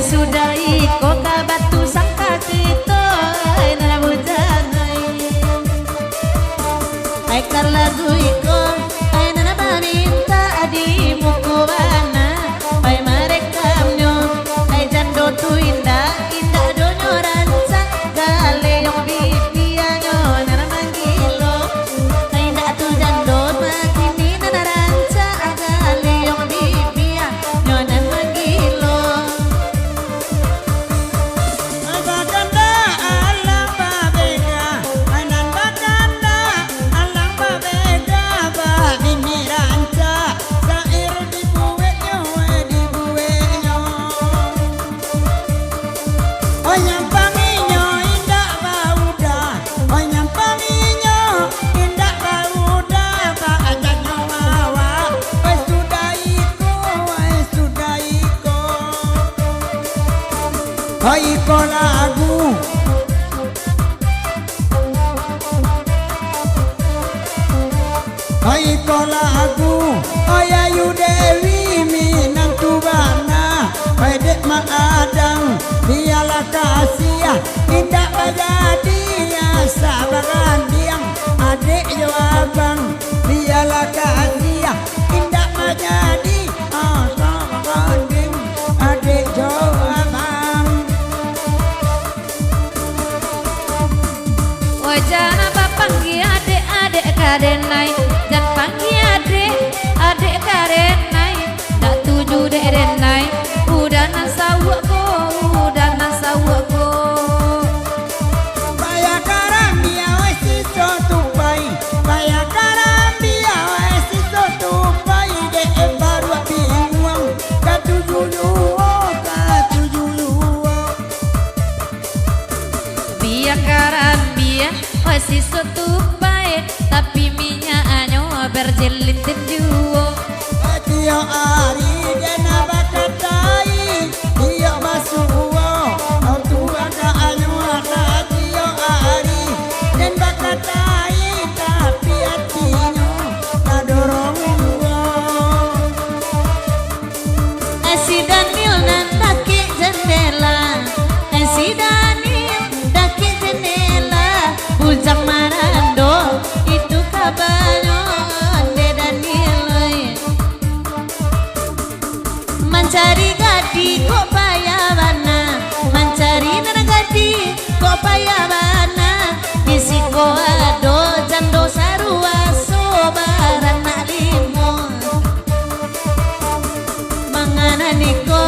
Sudah iko kabatu sangka kita nana bujang ai kar lagu iko ai nana baminta adi mukuwana ai marekamnyo ai jando tu indah indah donyo ranca gale yang bibianyo nana manggilo ai ndak tu jando makini nana ranca gale yang bibianyo nana manggilo. Iko lagu iko lagu Ayu Dewi Minang Tubana Pedek Maadang dialah kasih tidak jadi sabaran diam adik yo abang dialah kasih tidak menjadi sabaran diam adik yo abang. Wajana papanggi adek-adek karenai dan panggi adek karenai tak tuju dek renai udah nasawak ko Baya karambia wesi sotupai Baya karambia wesi sotupai de baru bingung katujuluo Bia karambia wesi sotupai tapi minyaknya berjelin tenjuo Tio ari dena bakatai Tio masuo Autua ka anyuaka Tio ari den bakatai tapi hatinya kadorong Si Daniel nan daki jendela Si Daniel daki jendela Bujang Marando itu kabarnya De Daniel Mencari gadi kok payabana Mencari nana gadi kok payabana Bisiko ado jando sarua sobaran nak limo Mangananiko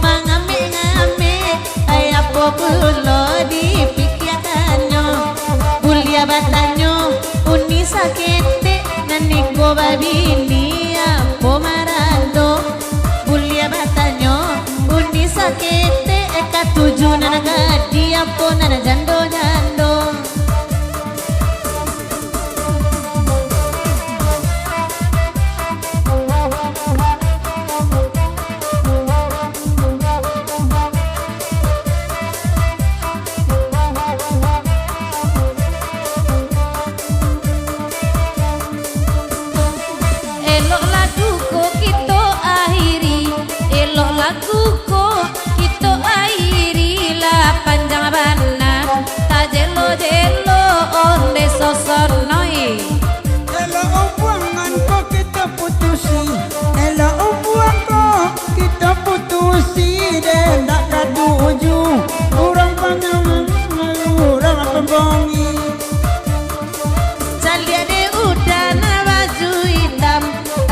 mangame-ngame Ayapo pulo dipikirkannya Bulia batanyo uni sakete Naniko babini apo marando Bulia batanyo uni sakete Eka tuju nana gadi apo nana jando-jando Elok lagu ko kita akhiri Elok lagu ko kita akhiri La panjang bana Ta jelo-jelo onde sosonoi Elo ubuangan ko kita putusi Elo ubuang ko kita putusi Den tak katuju Urang panjang urang pembongi Calia de udah na baju hitam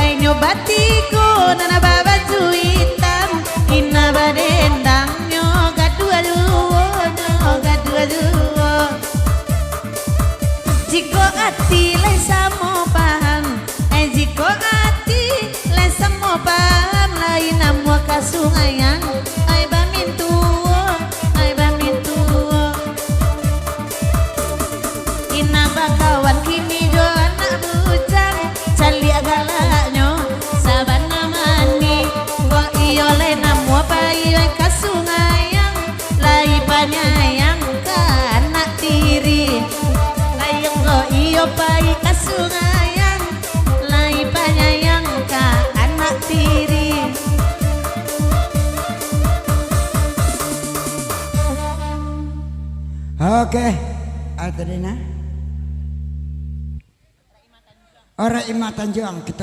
Ay nyobatiku nana baju hitam Ina badendang nyo gadua duo ati le samo paham jiko ati le samo paham lain namo kasungayang ay bamintu ina bakawan kimi jo anak bujang cali agalanya sabana mani wa iyo le namo payo kasungayang lai panyayang ka anak tiri layang go iyo pai kasungayang lai panyayang ka anak tiri. Oke, Adrina. Orang imatan juang kita.